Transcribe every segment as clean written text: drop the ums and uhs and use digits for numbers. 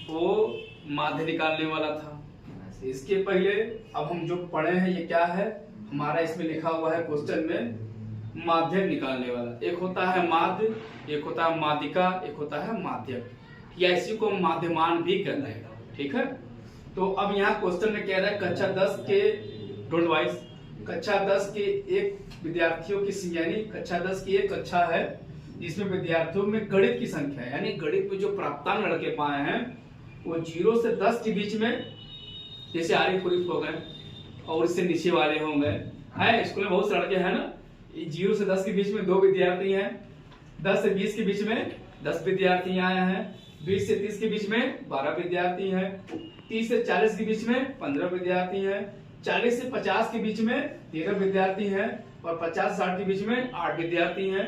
वो माध्य निकालने वाला था। इसके पहले अब हम जो पढ़े हैं ये क्या है, हमारा इसमें लिखा हुआ है क्वेश्चन में माध्यक निकालने वाला। एक होता है माध्य, एक होता है माध्यिका, एक होता है माध्यक, या इसी को माध्यमान भी कहते हैं। ठीक है, तो अब यहाँ क्वेश्चन में कह रहा है कक्षा 10 के डोंट वाइज, कक्षा 10 के एक विद्यार्थियों की, यानी कक्षा 10 की एक कक्षा है जिसमें विद्यार्थियों में गणित की संख्या है, यानी गणित में जो प्राप्तांक लड़के पाए हैं वो 0 से 10 के बीच में, जैसे आरिफ कुरिफ हो गए और इससे नीचे वाले हो गए, है स्कूल में बहुत से लड़के हैं ना, 0 से 10 के बीच में 2 विद्यार्थी हैं, 10 से 20 के बीच में 10 विद्यार्थी आए हैं, 20 से 30 के बीच में 12 विद्यार्थी हैं, 30 से 40 के बीच में 15 विद्यार्थी हैं, 40 से 50 के बीच में 13 विद्यार्थी हैं, और 50 से 60 के बीच में 8 विद्यार्थी हैं,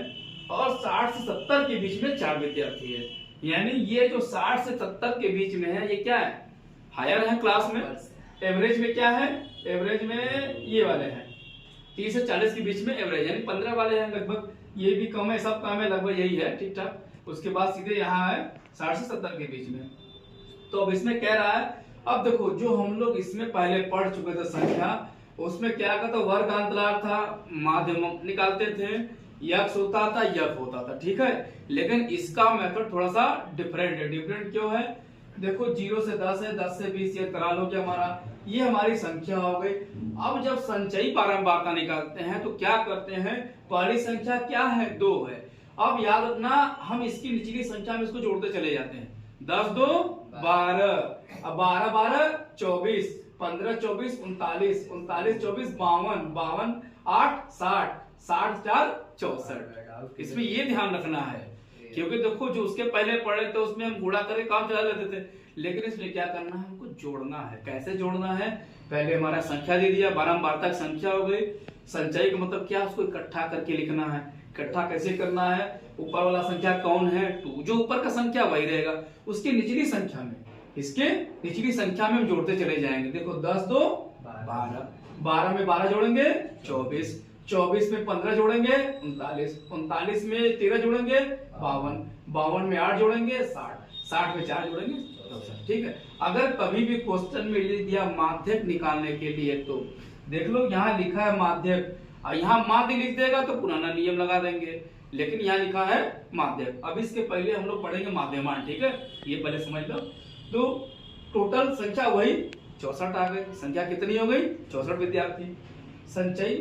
और 60 से 70 के बीच में 4 विद्यार्थी हैं। यानी ये जो 60 से 70 के बीच में है ये क्या है, हायर है क्लास में। एवरेज में क्या है, एवरेज में ये वाले हैं 30 से 40 के बीच में एवरेज, यानी 15 वाले हैं लगभग, ये भी कम है, सब कम है, लगभग यही है, ठीक ठाक। उसके बाद सीधे यहाँ है 60 से 70 के बीच में। तो अब इसमें कह रहा है, अब देखो जो हम लोग इसमें पहले पढ़ चुके थे संख्या, उसमें क्या कहता वर्ग अंतराल था, माध्यम निकालते थे, यक्स होता था, यफ होता था, ठीक है। लेकिन इसका मेथड थोड़ा सा डिफरेंट है। डिफरेंट क्यों है, देखो 0 से 10 है, 10 से 20 ये अंतराल हो गया हमारा, ये हमारी संख्या हो गई। अब जब संचयी बारंबारता निकालते हैं तो क्या करते हैं, पहली संख्या क्या है, 2 है। अब याद रखना हम इसकी निचली संख्या में इसको जोड़ते चले जाते हैं, 10 2 12, अब 12 12 24, 15 24 39, 39 24 52, 52 8 60, 60 4 64। इसमें ये ध्यान रखना है, क्योंकि देखो जो उसके पहले पढ़े थे उसमें हम गुणा करके काम चला लेते थे, लेकिन इसमें क्या करना है, हमको जोड़ना है। कैसे जोड़ना है, पहले हमारा संख्या दे दिया, बारंबारता की संख्या हो गई, संचयी का मतलब क्या, उसको इकट्ठा करके लिखना है। इकट्ठा कैसे करना है, ऊपर वाला संख्या कौन है, 2, जो ऊपर का संख्या वही रहेगा, उसकी निचली संख्या में, इसके निचली संख्या में हम जोड़ते चले जाएंगे। देखो 10 2 12, 12 में 12 जोड़ेंगे 24, 24 में 15 जोड़ेंगे 39, 39 में 13 जोड़ेंगे 52, 52 में 8 जोड़ेंगे 60, 60 में 4 जोड़ेंगे 64। ठीक है, अगर कभी भी क्वेश्चन में लिख दिया माध्यक निकालने के लिए, तो देख लो यहाँ लिखा है माध्यक, यहाँ माध्य लिख देगा तो पुराना नियम लगा देंगे, लेकिन यहाँ लिखा है माध्यक। अब इसके पहले हम लोग पढ़ेंगे माध्यमान, ठीक है, ये पहले समझ लो। तो टोटल संख्या वही 64 आ गई, संख्या कितनी हो गई, 64 विद्यार्थी। संचयी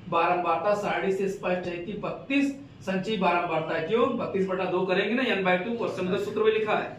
बारंबारता सारणी से स्पष्ट है कि 32 संचयी बारंबारता, क्यों 32/2 करेंगे ना, n/2 क्वेश्चन में सूत्र में लिखा है,